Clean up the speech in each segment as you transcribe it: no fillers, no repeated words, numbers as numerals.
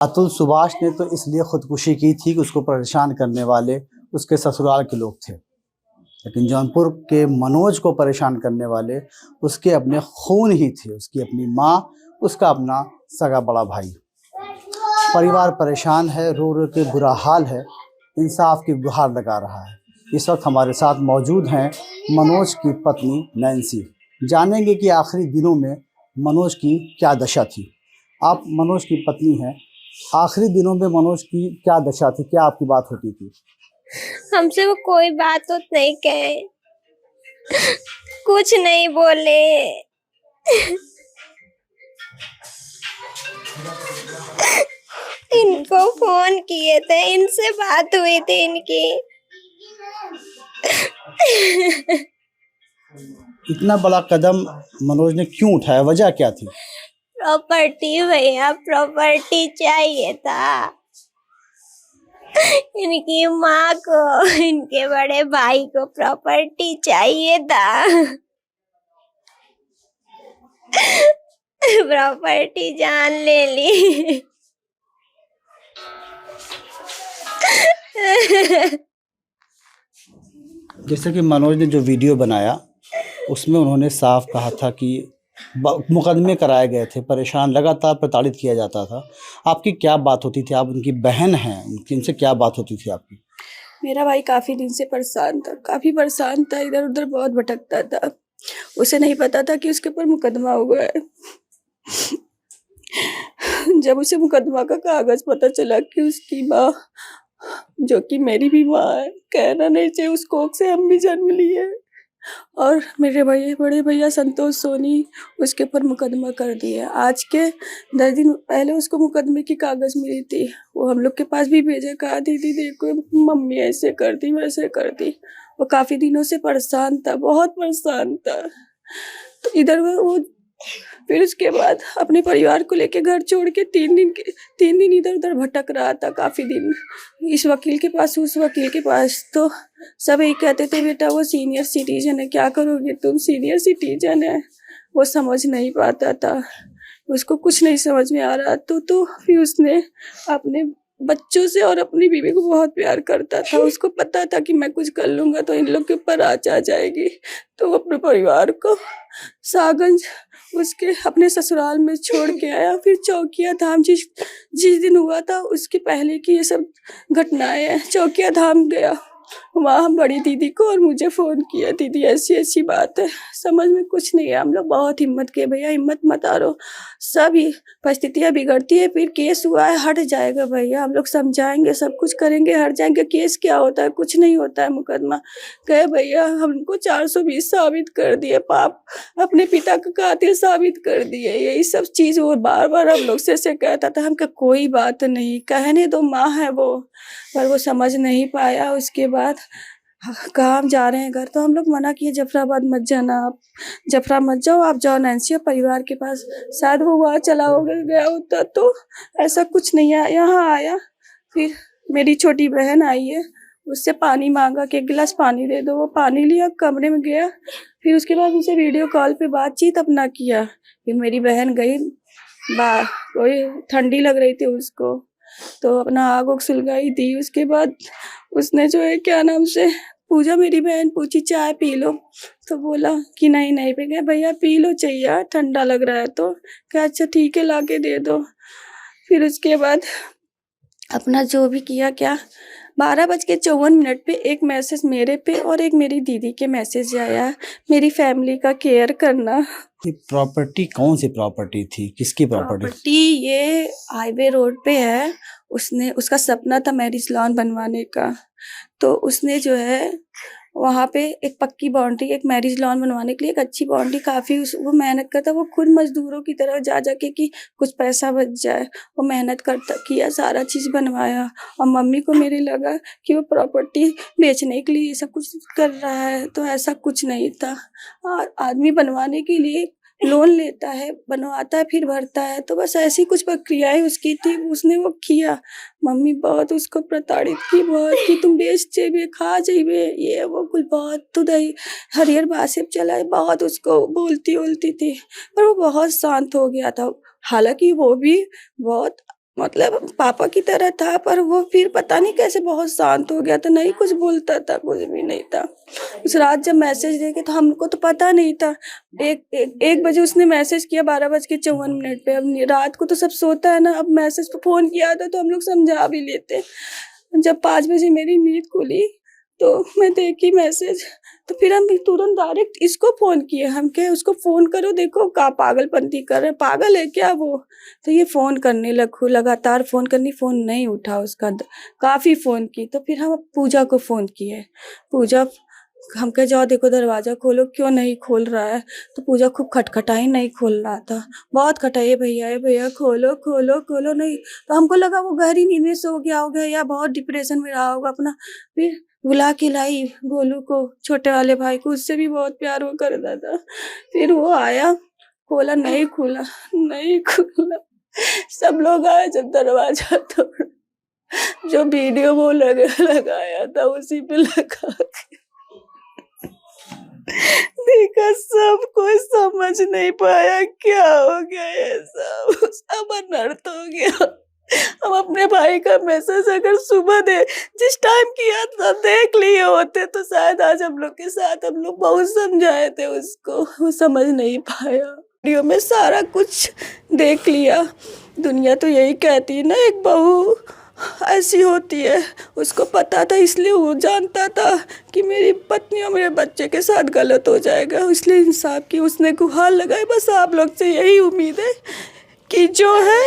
अतुल सुभाष ने तो इसलिए खुदकुशी की थी कि उसको परेशान करने वाले उसके ससुराल के लोग थे, लेकिन जौनपुर के मनोज को परेशान करने वाले उसके अपने खून ही थे, उसकी अपनी माँ, उसका अपना सगा बड़ा भाई। परिवार परेशान है, रो रो के बुरा हाल है, इंसाफ की गुहार लगा रहा है। इस वक्त हमारे साथ मौजूद हैं मनोज की पत्नी नैन्सी। जानेंगे कि आखिरी दिनों में मनोज की क्या दशा थी। आप मनोज की पत्नी हैं, आखिरी दिनों में मनोज की क्या दशा थी, क्या आपकी बात होती थी? हमसे वो कोई बात तो नहीं कहे, कुछ नहीं बोले। इनको फोन किए थे, इनसे बात हुई थी इनकी। इतना बड़ा कदम मनोज ने क्यों उठाया, वजह क्या थी? प्रॉपर्टी भैया, प्रॉपर्टी चाहिए था इनकी माँ को, इनके बड़े भाई को प्रॉपर्टी चाहिए था। प्रॉपर्टी जान ले ली। जैसे कि मनोज ने जो वीडियो बनाया उसमें उन्होंने साफ कहा था कि मुकदमे कराए गए थे, परेशान लगातार प्रताड़ित किया जाता था। आपकी क्या बात होती थी? आप उनकी बहन हैं, उनकी इनसे क्या बात होती थी आपकी? मेरा भाई काफ़ी दिन से परेशान था, काफ़ी परेशान था, इधर-उधर बहुत भटकता था। उसे नहीं पता था कि उसके ऊपर मुकदमा हुआ है। जब उसे मुकदमा का कागज़ पता चला कि उसकी माँ, जो कि मेरी भी माँ है, कहना नहीं चाहिए, उस कोख से हम भी जन्म लिए, और मेरे बड़े भैया संतोष सोनी उसके ऊपर मुकदमा कर दिया। आज के 10 दिन पहले उसको मुकदमे की कागज़ मिली थी। वो हम लोग के पास भी भेजा, कहा दीदी देखो मम्मी ऐसे कर दी वैसे कर दी। वो काफ़ी दिनों से परेशान था, बहुत परेशान था। तो इधर वो फिर उसके बाद अपने परिवार को लेके घर छोड़ के 3 दिन इधर-उधर भटक रहा था काफ़ी दिन। इस वकील के पास, उस वकील के पास, तो सब यही कहते थे बेटा वो सीनियर सिटीजन है, क्या करोगे तुम, सीनियर सिटीजन है। वो समझ नहीं पाता था, उसको कुछ नहीं समझ में आ रहा। तो फिर उसने अपने बच्चों से और अपनी बीवी को बहुत प्यार करता था। उसको पता था कि मैं कुछ कर लूँगा तो इन लोग के ऊपर आँच आ जाएगी। तो वो अपने परिवार को सागंज उसके अपने ससुराल में छोड़ के आया। फिर चौकिया धाम जिस दिन हुआ था उसके पहले की ये सब घटनाएँ हैं। चौकिया धाम गया, वहाँ बड़ी दीदी को और मुझे फ़ोन किया, दीदी ऐसी-ऐसी बात है। समझ में कुछ नहीं आया। हम लोग बहुत हिम्मत किए, भैया हिम्मत मत हारो, सभी परिस्थितियाँ बिगड़ती है, फिर केस हुआ है हट जाएगा भैया, हम लोग समझाएँगे, सब कुछ करेंगे, हट जाएँगे। केस क्या होता है, कुछ नहीं होता है मुकदमा। कहे भैया हमको 420 साबित कर दिए, पाप अपने पिता का कातिल साबित कर दिए। यही सब चीज़ वो बार-बार हम लोग से कहता था। हम कहा कोई बात नहीं, कहने दो, माँ है वो। पर वो समझ नहीं पाया। उसके बाद कहा हम जा रहे हैं घर, तो हम लोग मना किए, जफराबाद मत जाना आप, जफरा मत जाओ, आप जाओ नैन्सी और परिवार के पास। शायद वो वहाँ चला हो गया होता, तो ऐसा कुछ नहीं है। यहाँ आया, फिर मेरी छोटी बहन आई है, उससे पानी मांगा कि 1 गिलास पानी दे दो। वो पानी लिया, कमरे में गया, फिर उसके बाद मुझसे वीडियो कॉल पे बातचीत अपना किया। फिर मेरी बहन गई, वही ठंडी लग रही थी उसको, तो अपना आग उग सुलगाई दी। उसके बाद उसने जो है क्या नाम से पूजा, मेरी बहन पूछी चाय पी लो, तो बोला कि नहीं नहीं पी गए। भैया पी लो चाहिए, ठंडा लग रहा है, तो क्या अच्छा ठीक है ला के दे दो। फिर उसके बाद अपना जो भी किया, क्या 12:54 पे एक मैसेज मेरे पे और एक मेरी दीदी के मैसेज आया, मेरी फैमिली का केयर करना। ये प्रॉपर्टी कौन सी प्रॉपर्टी थी, किसकी प्रॉपर्टी ये हाईवे रोड पे है। उसका सपना था मैरिज लॉन बनवाने का, तो उसने जो है वहाँ पे एक पक्की बाउंड्री, एक मैरिज लॉन बनवाने के लिए एक अच्छी बाउंड्री, काफ़ी वो मेहनत करता, वो खुद मजदूरों की तरह जा के कि कुछ पैसा बच जाए, वो मेहनत करता किया, सारा चीज़ बनवाया। और मम्मी को मेरे लगा कि वो प्रॉपर्टी बेचने के लिए ये सब कुछ कर रहा है, तो ऐसा कुछ नहीं था। और आदमी बनवाने के लिए लोन लेता है, बनवाता है, फिर भरता है, तो बस ऐसी कुछ प्रक्रियाएँ उसकी थी, उसने वो किया। मम्मी बहुत उसको प्रताड़ित की, बहुत कि तुम बेच जेबे, खा जेबे, ये वो कुल बहुत तुदई हरियर बात चला है, बहुत उसको बोलती थी, पर वो बहुत शांत हो गया था। हालाँकि वो भी बहुत मतलब पापा की तरह था, पर वो फिर पता नहीं कैसे बहुत शांत हो गया था, नहीं कुछ बोलता था, कुछ भी नहीं था। उस रात जब मैसेज देखे तो हमको तो पता नहीं था। एक बजे उसने मैसेज किया, 12:54 पे। अब रात को तो सब सोता है ना, अब मैसेज पे फोन किया था तो हम लोग समझा भी लेते। जब 5 बजे मेरी नींद खुली तो मैं देखी मैसेज, तो फिर हम तुरंत डायरेक्ट इसको फोन किए। हम कहे उसको फोन करो, देखो का पागलपंती कर रहे, पागल है क्या वो। तो ये फोन करने लगू, लगातार फोन करनी, फोन नहीं उठा उसका, काफी फोन की। तो फिर हम पूजा को फोन किए। पूजा, हम कहे जाओ देखो दरवाजा खोलो, क्यों नहीं खोल रहा है। तो पूजा खूब खटखटाई, नहीं खोल रहा था, बहुत खटाई, भैया खोलो खोलो खोलो, नहीं। तो हमको लगा वो गहरी नींद में सो गया होगा या बहुत डिप्रेशन में रहा होगा अपना। फिर बुला के लाई गोलू को, छोटे वाले भाई को, उससे भी बहुत प्यार वो करता था। फिर वो आया, खोला, नहीं खुला, नहीं खुला। सब लोग आए जब दरवाजा तोड़ा, जो वीडियो वो लगाया था उसी पे लगा के देखा। सब कोई समझ नहीं पाया क्या हो गया, ये सब अनर्थ हो गया। हम अपने भाई का मैसेज अगर सुबह जिस टाइम किया था देख लिए होते तो शायद आज हम लोग के साथ, हम लोग बहुत समझाए थे उसको, वो समझ नहीं पाया। वीडियो में सारा कुछ देख लिया। दुनिया तो यही कहती है ना, एक बहू ऐसी होती है। उसको पता था, इसलिए वो जानता था कि मेरी पत्नी और मेरे बच्चे के साथ गलत हो जाएगा, इसलिए इंसाफ की उसने गुहार लगाई। बस आप लोग से यही उम्मीद है कि जो है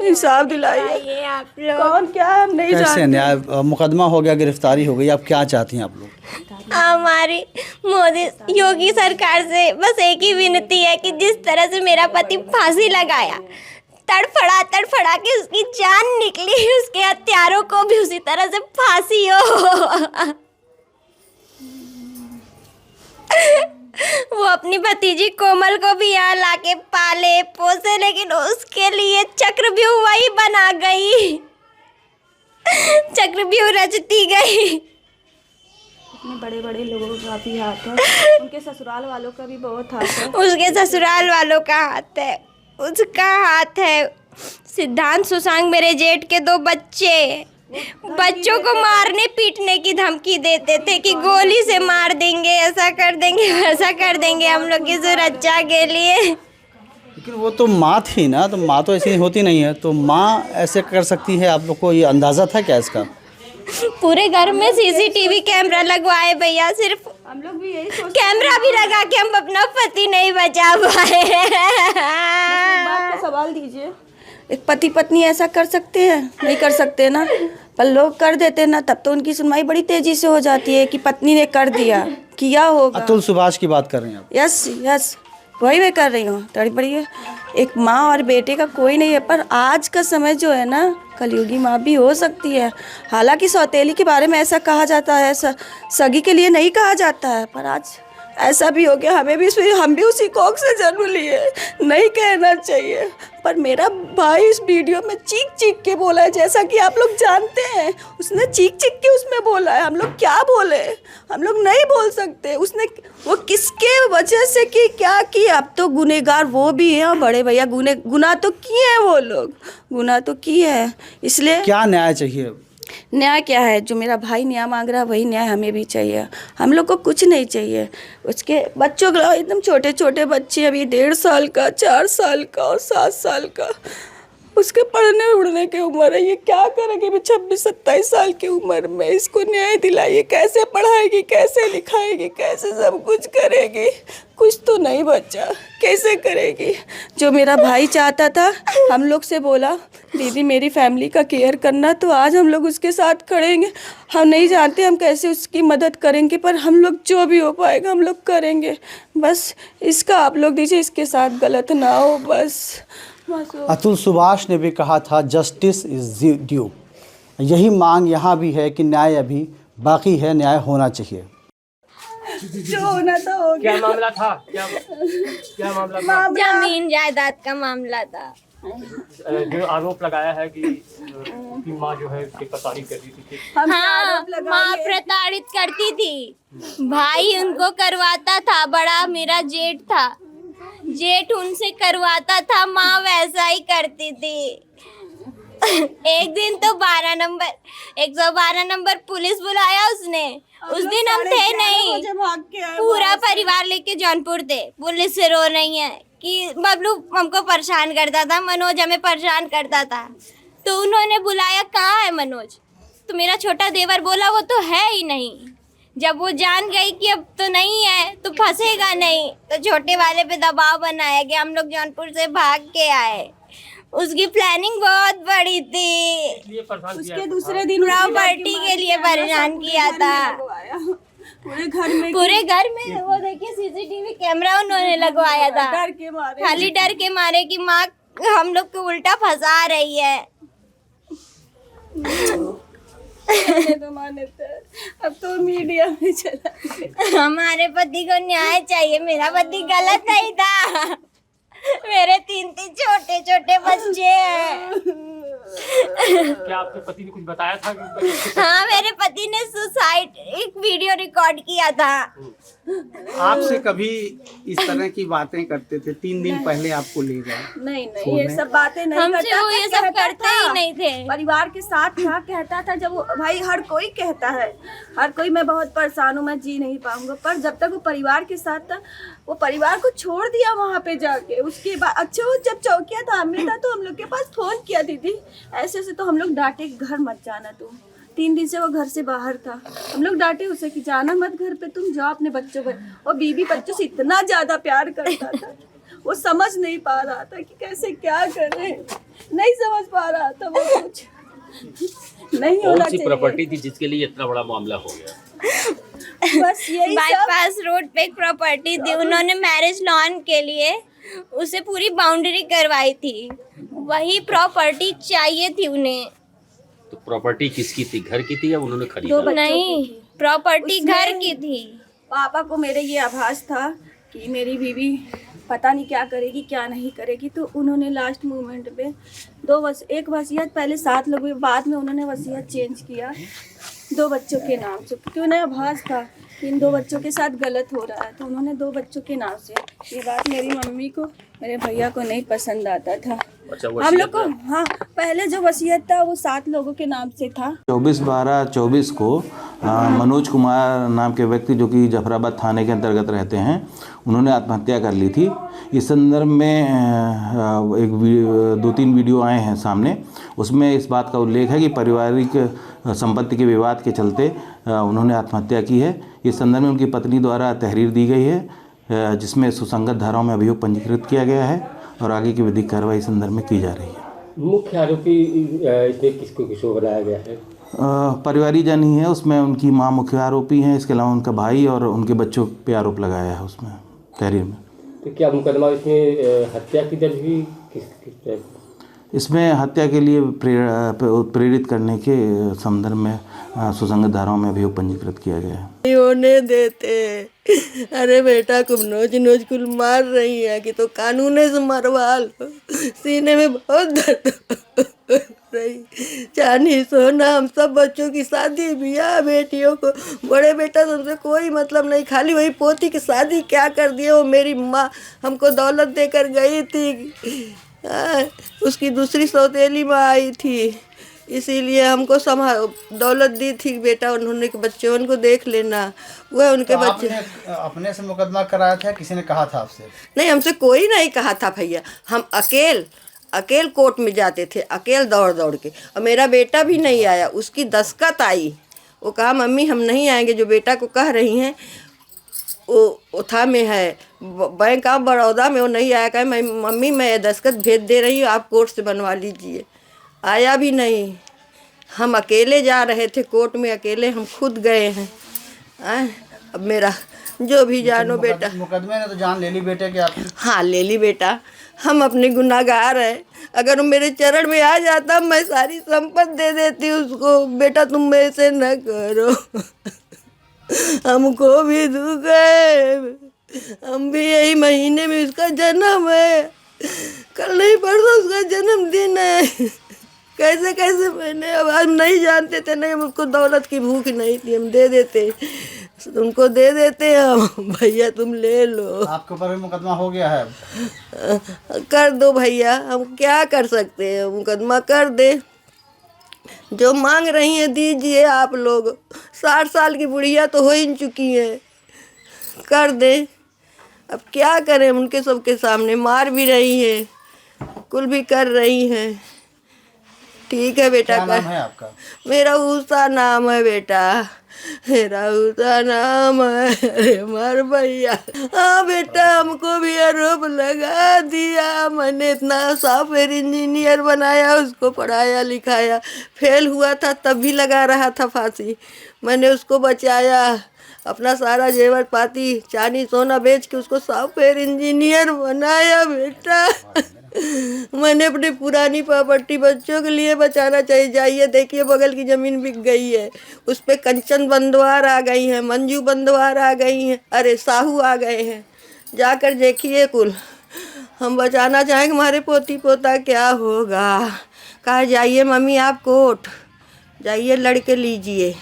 इंसाफ दिलाइए। आप लोग कौन क्या हम नहीं कैसे जानते। न्याय, मुकदमा हो गया, गिरफ्तारी हो गई, अब क्या चाहती हैं आप लोग? हमारी मोदी योगी सरकार से बस एक ही विनती है कि जिस तरह से मेरा पति फांसी लगाया, तड़फड़ा के उसकी जान निकली, उसके हत्यारों को भी उसी तरह से फांसी हो। वो अपनी भतीजी कोमल को भी यहाँ लाके पाले पोसे, लेकिन उसके लिए चक्रव्यूह वही बना गई, चक्रव्यूह रचती गई। इतने बड़े बड़े लोगों का भी हाथ है, उनके ससुराल वालों का भी बहुत हाथ है। उसके ससुराल वालों का हाथ है, उसका हाथ है। सिद्धांत सुशांत मेरे जेठ के 2 बच्चों को मारने पीटने की धमकी देते थे कि गोली से मार देंगे, ऐसा कर देंगे, वैसा कर देंगे हम लोग की सुरक्षा के लिए। लेकिन वो तो माँ थी ना, तो माँ तो ऐसी होती नहीं है, तो माँ ऐसे कर सकती है, आप लोग को ये अंदाज़ा था क्या इसका? पूरे घर में सीसीटीवी कैमरा लगवाए भैया, सिर्फ हम लोग भी यही सोचते कैमरा भी लगा के हम अपना पति नहीं बचा पाए। बात का सवाल दीजिए, एक पति पत्नी ऐसा कर सकते हैं? नहीं कर सकते ना, पर लोग कर देते ना, तब तो उनकी सुनवाई बड़ी तेजी से हो जाती है कि पत्नी ने कर दिया, किया होगा। अतुल सुभाष की बात कर रहे हैं आप? यस वही मैं कर रही हूँ। तड़ी बड़ी है, एक माँ और बेटे का कोई नहीं है, पर आज का समय जो है ना, कलयुगी माँ भी हो सकती है। हालांकि सौतेली के बारे में ऐसा कहा जाता है, सगी के लिए नहीं कहा जाता है, पर आज ऐसा भी हो गया। हम भी उसी कोख से जन्म लिए, नहीं कहना चाहिए, पर मेरा भाई इस वीडियो में चीख के बोला है, जैसा कि आप लोग जानते हैं। उसने चीख के उसमें बोला है, हम लोग क्या बोले, हम लोग नहीं बोल सकते। उसने वो किसके वजह से की, क्या की, अब तो गुनहगार वो भी है और बड़े भैया गुनाह तो किए हैं, वो लोग गुनाह तो किए हैं। इसलिए क्या न्याय चाहिए? न्याय क्या है, जो मेरा भाई न्याय मांग रहा है वही न्याय हमें भी चाहिए। हम लोग को कुछ नहीं चाहिए। उसके बच्चों को, एकदम छोटे छोटे बच्चे, अभी 1.5 साल का, 4 साल का और 7 साल का, उसके पढ़ने उड़ने की उम्र है। ये क्या करेगी 26-27 साल की उम्र में? इसको न्याय दिलाइए, कैसे पढ़ाएगी, कैसे लिखाएगी, कैसे सब कुछ करेगी? कुछ तो नहीं बचा, कैसे करेगी? जो मेरा भाई चाहता था, हम लोग से बोला दीदी मेरी फैमिली का केयर करना, तो आज हम लोग उसके साथ खड़ेंगे। हम नहीं जानते हम कैसे उसकी मदद करेंगे, पर हम लोग जो भी हो पाएगा हम लोग करेंगे। बस इसका आप लोग दीजिए, इसके साथ गलत ना हो, बस। अतुल सुभाष ने भी कहा था जस्टिस इज ड्यू। यही मांग यहाँ भी है कि न्याय अभी बाकी है, न्याय होना चाहिए। जो होना था हो गया। क्या मामला था? क्या मामला था? जमीन जायदाद का मामला था। जो आरोप लगाया है कि माँ जो है उसकी प्रताड़ित कर रही थी। हाँ, माँ प्रताड़ित करती थी, भाई उनको करवाता था, बड़ा मेरा जेठ था, जेठ उनसे करवाता था, माँ वैसा ही करती थी। एक दिन तो 112 नंबर पुलिस बुलाया उसने। उस दिन हम थे नहीं, भाग के आए पूरा परिवार लेके जौनपुर थे। पुलिस से रो रही है कि बबलू हमको परेशान करता था, मनोज हमें परेशान करता था। तो उन्होंने बुलाया, कहाँ है मनोज? तो मेरा छोटा देवर बोला वो तो है ही नहीं। जब वो जान गई कि अब तो नहीं है तो फंसेगा नहीं, तो छोटे वाले पे दबाव बनाया गया। हम लोग जौनपुर से भाग के आए। उसकी प्लानिंग बहुत बड़ी थी, इसलिए परेशान किया उसके था। दूसरे दिन प्रॉपर्टी के लिए परेशान किया था। पूरे घर में वो देखिए सीसीटीवी कैमरा उन्होंने लगवाया था, डर के मारे। खाली डर के मारे कि माँ हम लोग को उल्टा फंसा रही है। जमाने थे, अब तो मीडिया में चला। हमारे पति को न्याय चाहिए। मेरा पति गलत नहीं था। मेरे 3 छोटे छोटे बच्चे हैं। क्या आपके पति ने कुछ बताया था कि हाँ, मेरे पति ने सुसाइड एक वीडियो रिकॉर्ड किया था। आपसे कभी इस तरह की बातें करते थे? 3 दिन पहले आपको ले गए। नहीं ये सब बातें नहीं हमसे करता वो था, ये सब कहता करते ही था। नहीं थे। परिवार के साथ था, कहता था। जब भाई हर कोई कहता है, हर कोई मैं बहुत परेशान हूँ, मैं जी नहीं पाऊंगा, पर जब तक वो परिवार के साथ था, वो परिवार को छोड़ दिया वहाँ पे जाके। उसके बाद अच्छा वो जब चौकिया था में था तो हम लोग के पास फोन किया दीदी ऐसे ऐसे, तो हम लोग डांटे घर मत जाना तुम। 3 दिन से वो घर से बाहर था, हम लोग डांटे उसे कि जाना मत घर पे, तुम जाओ अपने बच्चों पर। और बीवी बच्चों से इतना ज्यादा प्यार करता था, वो समझ नहीं पा रहा था कि कैसे क्या करे, नहीं समझ पा रहा था वो कुछ नहीं होना कौन सी चाहिए। प्रॉपर्टी थी जिसके लिए इतना बड़ा मामला हो गया? बस यही सब। बाईपास रोड पे एक प्रॉपर्टी थी, उन्होंने मैरिज लॉन के लिए उसे पूरी बाउंड्री करवाई थी, वही प्रॉपर्टी चाहिए थी उन्हें। तो प्रॉपर्टी किसकी थी? घर की थी या उन्होंने दो खरीदा? बच्चों नहीं, की थी। प्रॉपर्टी उसमें घर की थी। पापा को मेरे ये आभास था कि मेरी बीवी पता नहीं क्या करेगी क्या नहीं करेगी, तो उन्होंने लास्ट मोमेंट पे एक वसीयत पहले 7 लोग हुए, बाद में उन्होंने वसीयत चेंज किया 2 बच्चों के नाम से, क्योंकि उन्हें आभास था कि इन 2 बच्चों के साथ गलत हो रहा है, तो उन्होंने 2 बच्चों के नाम से। ये बात मेरी मम्मी को, मेरे भैया को नहीं पसंद आता था। अच्छा, हम लोग को हाँ, पहले जो वसीयत था वो 7 लोगों के नाम से था। 24/12/24 को मनोज कुमार नाम के व्यक्ति जो कि जफराबाद थाने के अंतर्गत रहते हैं, उन्होंने आत्महत्या कर ली थी। इस संदर्भ में 2-3 वीडियो आए हैं सामने। उसमें इस बात का उल्लेख है कि पारिवारिक संपत्ति के विवाद के चलते उन्होंने आत्महत्या की है। इस संदर्भ में उनकी पत्नी द्वारा तहरीर दी गई है, जिसमें सुसंगत धाराओं में अभियोग पंजीकृत किया गया है और आगे की विधिक कार्रवाई इस संदर्भ में की जा रही है। मुख्य आरोपी इसमें किसको बनाया गया है? परिवारीजन ही है, उसमें उनकी मां मुख्य आरोपी हैं, इसके अलावा उनका भाई और उनके बच्चों पे आरोप लगाया है उसमें तहरीर में। तो क्या मुकदमा इसमें हत्या की दर्ज हुई? किस टाइप? इसमें हत्या के लिए प्रेरित करने के संदर्भ में सुसंगत धाराओं में अभियोग पंजीकृत किया गया है। होने देते। अरे बेटा को नोच कुल मार रही है कि तो कानून से मरवा लो। सीने में बहुत दर्द हो रही। चांदी सोना हम सब बच्चों की शादी ब्याह, बेटियों को बड़े बेटा से उनसे कोई मतलब नहीं, खाली वही पोती की शादी क्या कर दिए। वो मेरी माँ हमको दौलत देकर गई थी, उसकी दूसरी सौतेली माँ आई थी, इसीलिए हमको दौलत दी थी। बेटा उन्होंने के बच्चे उनको देख लेना, वह उनके तो बच्चे। आपने अपने से मुकदमा कराया था, किसी ने कहा था आपसे? नहीं, हमसे कोई नहीं कहा था भैया। हम अकेल कोर्ट में जाते थे, अकेल दौड़ के, और मेरा बेटा भी नहीं आया। उसकी दस्तखत आई, वो कहा मम्मी हम नहीं आएंगे। जो बेटा को कह रही हैं वो था में है बैंक ऑफ बड़ौदा में, वो नहीं आया। कहा मम्मी मैं दस्तखत भेज दे रही हूँ, आप कोर्ट से बनवा लीजिए। आया भी नहीं। हम अकेले जा रहे थे कोर्ट में, अकेले हम खुद गए हैं। अब मेरा जो भी जानो बेटा। मुकदमे ने तो जान ले ली बेटे की आपकी? हाँ ले ली बेटा, हम अपने गुनाहगार हैं। अगर वो मेरे चरण में आ जाता मैं सारी संपत्ति दे देती उसको। बेटा तुम ऐसे न करो, हमको भी दुख है, हम भी यही महीने में उसका जन्म है, कल नहीं परसों उसका जन्मदिन है। कैसे कैसे मैंने, अब हम नहीं जानते थे, नहीं उसको दौलत की भूख नहीं थी, हम दे देते, तुमको दे देते हम। भैया तुम ले लो। आपके ऊपर भी मुकदमा हो गया है? कर दो भैया, हम क्या कर सकते हैं, मुकदमा कर दे। जो मांग रही हैं दीजिए आप लोग। 60 साल की बुढ़िया तो हो ही चुकी है, कर दे। अब क्या करें, उनके सबके सामने मार भी रही है, कुल भी कर रही है। ठीक है बेटा, क्या कर। नाम है आपका? मेरा उषा नाम है बेटा, मेरा उषा नाम है। अरे मर भैया। हाँ बेटा, हमको भी आरोप लगा दिया। मैंने इतना सॉफ्टवेयर इंजीनियर बनाया, उसको पढ़ाया लिखाया, फेल हुआ था तब भी लगा रहा था फांसी। मैंने उसको बचाया, अपना सारा जेवर पाती चांदी सोना बेच के उसको सॉफ्टवेयर इंजीनियर बनाया बेटा। मैंने अपनी पुरानी प्रॉपर्टी बच्चों के लिए बचाना चाहिए। जाइए देखिए, बगल की ज़मीन बिक गई है, उस पे कंचन बंदवार आ गई हैं, मंजू बंदवार आ गई हैं, अरे साहू आ गए हैं। जाकर देखिए कुल। हम बचाना चाहेंगे, हमारे पोती पोता क्या होगा। कहा जाइए मम्मी आप कोर्ट जाइए, लड़के लीजिए।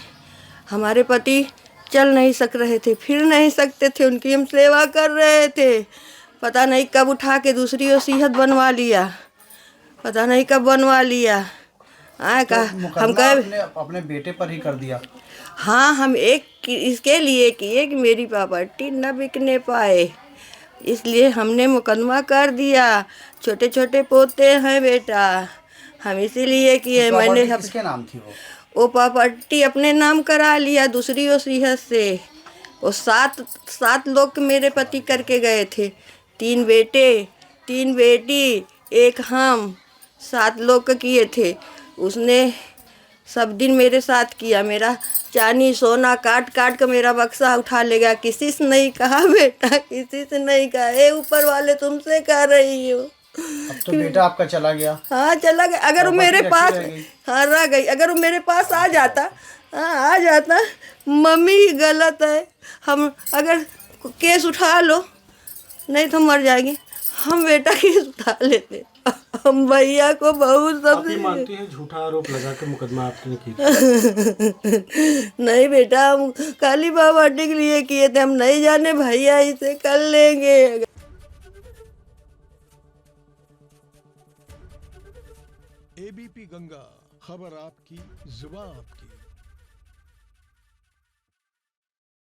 हमारे पति चल नहीं सक रहे थे, फिर नहीं सकते थे, उनकी हम सेवा कर रहे थे। पता नहीं कब उठा के दूसरी वसीयत बनवा लिया, पता नहीं कब बनवा लिया। आए का हम मुकदमा कह अपने बेटे पर ही कर दिया। हाँ, हम एक इसके लिए किए कि मेरी प्रॉपर्टी न बिकने पाए, इसलिए हमने मुकदमा कर दिया। छोटे छोटे पोते हैं बेटा, हम इसीलिए किए। मैंने किसके नाम थी वो प्रॉपर्टी अपने नाम करा लिया दूसरी वसीयत से। वो सात लोग मेरे पति करके गए थे, 3 बेटे 3 बेटी, एक हम, 7 लोग का किए थे। उसने सब दिन मेरे साथ किया, मेरा चांदी सोना काट काट कर मेरा बक्सा उठा ले गया। किसी से नहीं कहा बेटा, किसी से नहीं कहा। ए ऊपर वाले तुमसे कह रही हो। अब तो बेटा आपका चला गया। हाँ चला गया। अगर वो मेरे पास, हाँ रह गई, अगर वो मेरे पास आ जाता, हाँ आ जाता। मम्मी ही गलत है, हम अगर केस उठा लो, नहीं तो मर जाएंगे। हम बेटा केस उठा लेते, हम भैया को बहुत सब मानती है झूठा आरोप लगा के मुकदमा आपने किया? नहीं बेटा, हम काली प्रॉपर्टी के लिए किए थे, हम नहीं जाने भैया इसे कर लेंगे। एबीपी गंगा, खबर आपकी, जुबान आपकी।